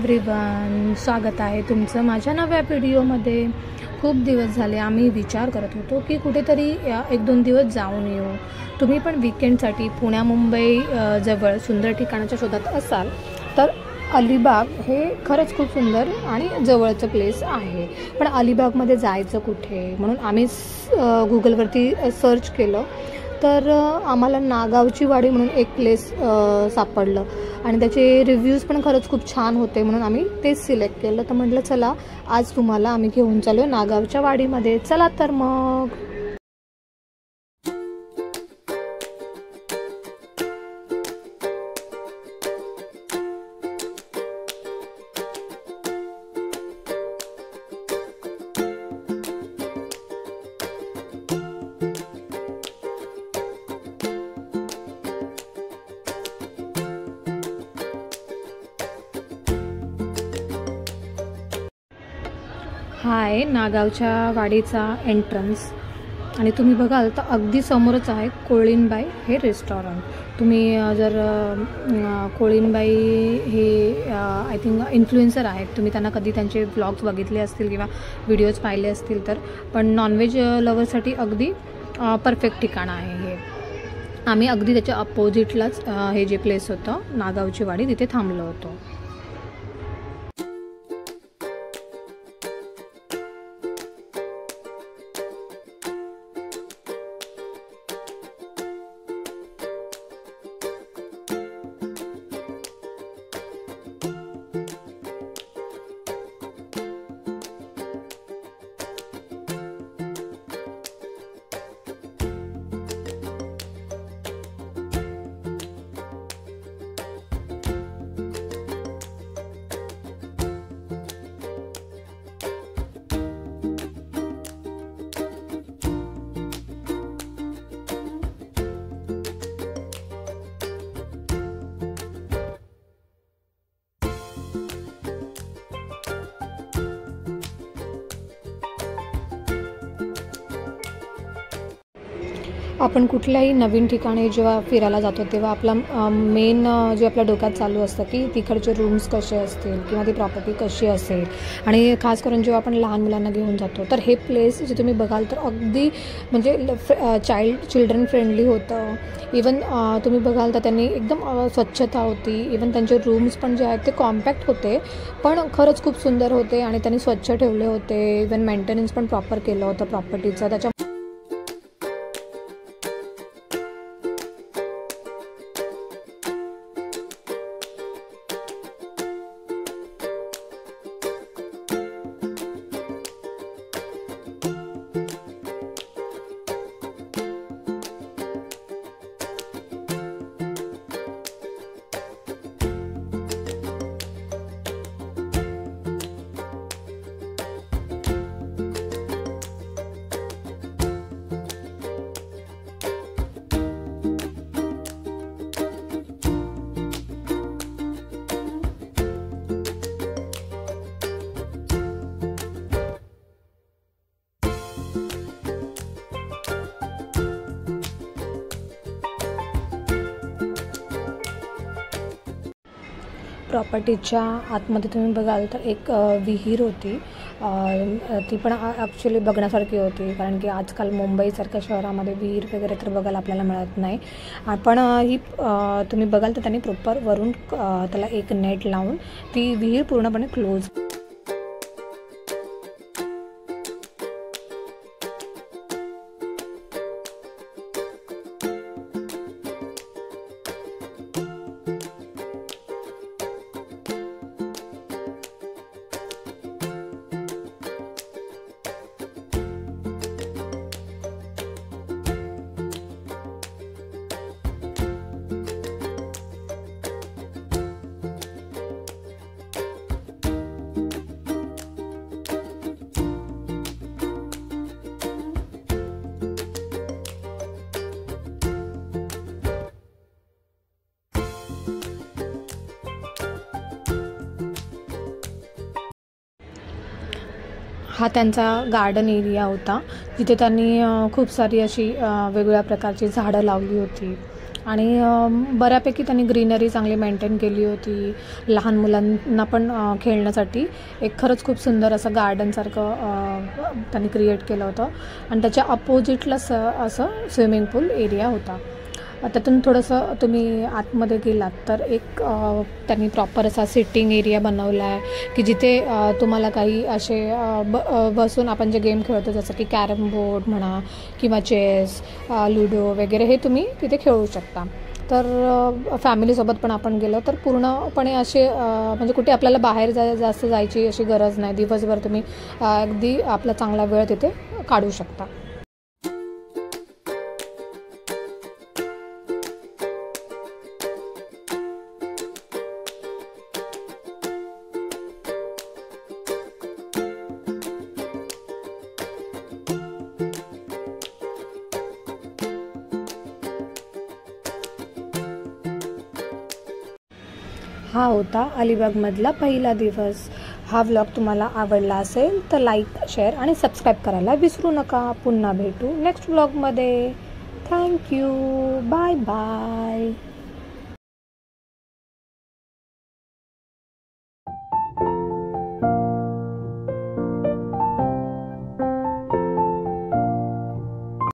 Everyone, स्वागत आहे तुमचं माझ्या नव्या व्हिडिओमध्ये। खूप दिवस झाले आम्ही विचार करत होतो की कुठेतरी 1-2 दिवस जाऊन येऊ। तुम्ही पण वीकेंडसाठी पुण्या मुंबई जवळ सुंदर ठिकाणाच्या शोधात असाल तर अलिबाग हे खरंच खूप सुंदर आणि जवळचं प्लेस आहे। पण अलिबागमध्ये जायचं कुठे म्हणून आम्ही गुगलवरती सर्च केलं तर आम्हाला नागावची वाडी म्हणून एक प्लेस सापडलं आणि त्याचे रिव्ह्यूज पण खरंच खूप छान होते म्हणून आम्ही तेच सिलेक्ट केलं। तर म्हटलं चला आज तुम्हाला आम्ही घेऊन चाललो नागावच्या वाडीमध्ये। चला तर मग हाय नागावच्या वाडीचा एंट्रन्स आणि तुम्ही बघाल तर अगदी समोरच आहे कोळीनबाई हे रेस्टॉरंट। तुम्ही जर कोळीनबाई हे आय थिंक इन्फ्लुएन्सर आहेत, तुम्ही त्यांना कधी त्यांचे व्लॉग्स बघितले असतील किंवा व्हिडिओज पाहिले असतील तर, पण नॉनव्हेज लवरसाठी अगदी परफेक्ट ठिकाण आहे हे। आम्ही अगदी त्याच्या अपोजिटलाच हे जे प्लेस होतं नागावची वाडी तिथे थांबलो होतो। आपण कुठल्याही नवीन ठिकाणी जेव्हा फिरायला जातो तेव्हा आपला मेन जे आपल्या डोक्यात चालू असतं की तिकडचे रूम्स कसे असतील किंवा ती प्रॉपर्टी कशी असेल, आणि खास करून जेव्हा आपण लहान मुलांना घेऊन जातो तर हे प्लेस जे तुम्ही बघाल तर अगदी म्हणजे चिल्ड्रन फ्रेंडली होतं। इवन तुम्ही बघाल तर त्यांनी एकदम स्वच्छता होती, इवन त्यांचे रूम्स पण जे आहेत ते कॉम्पॅक्ट होते पण खरंच खूप सुंदर होते आणि त्यांनी स्वच्छ ठेवले होते। इवन मेंटेनन्स पण प्रॉपर केलं होतं प्रॉपर्टीचं। त्याच्या प्रॉपर्टीच्या आतमध्ये तुम्ही बघाल तर एक विहीर होती, ती पण ॲक्च्युली बघण्यासारखी होती कारण की आजकाल मुंबईसारख्या शहरामध्ये विहीर वगैरे तर बघायला आपल्याला मिळत नाही। पण ही तुम्ही बघाल तर त्यांनी प्रॉपर वरून त्याला एक नेट लावून ती विहीर पूर्णपणे क्लोज। हा त्यांचा गार्डन एरिया होता जिथे त्यांनी खूप सारी अशी वेगवेगळ्या प्रकारची झाडं लावली होती। आणि बऱ्यापैकी त्यांनी ग्रीनरी चांगली मेंटेन केली होती. लहान मुलांना पण खेळण्यासाठी एक खरंच खूप सुंदर असं गार्डनसारखं त्यांनी क्रिएट केलं होतं. आणि त्याच्या अपोजिटला असं स्विमिंग पूल एरिया होता. त्यातून थोडंसं तुम्ही आतमध्ये गेलात तर एक त्यांनी प्रॉपर असा सिटिंग एरिया बनवला आहे की जिथे तुम्हाला काही असे बसून आपण जे गेम खेळतो जसं की कॅरम बोर्ड म्हणा किंवा चेस, लुडो वगैरे हे तुम्ही तिथे खेळू शकता. तर फॅमिलीसोबत पण आपण गेलो तर पूर्णपणे असे म्हणजे कुठे आपल्याला बाहेर जास्त जायची अशी गरज नाही. दिवसभर तुम्ही अगदी आपला चांगला वेळ तिथे काढू शकता. हा होता अलिबागमधला पहिला दिवस. हा व्लॉग तुम्हाला आवडला असेल तर लाईक, शेअर आणि सबस्क्राईब करायला विसरू नका. पुन्हा भेटू नेक्स्ट व्लॉगमध्ये. थँक्यू. Bye bye.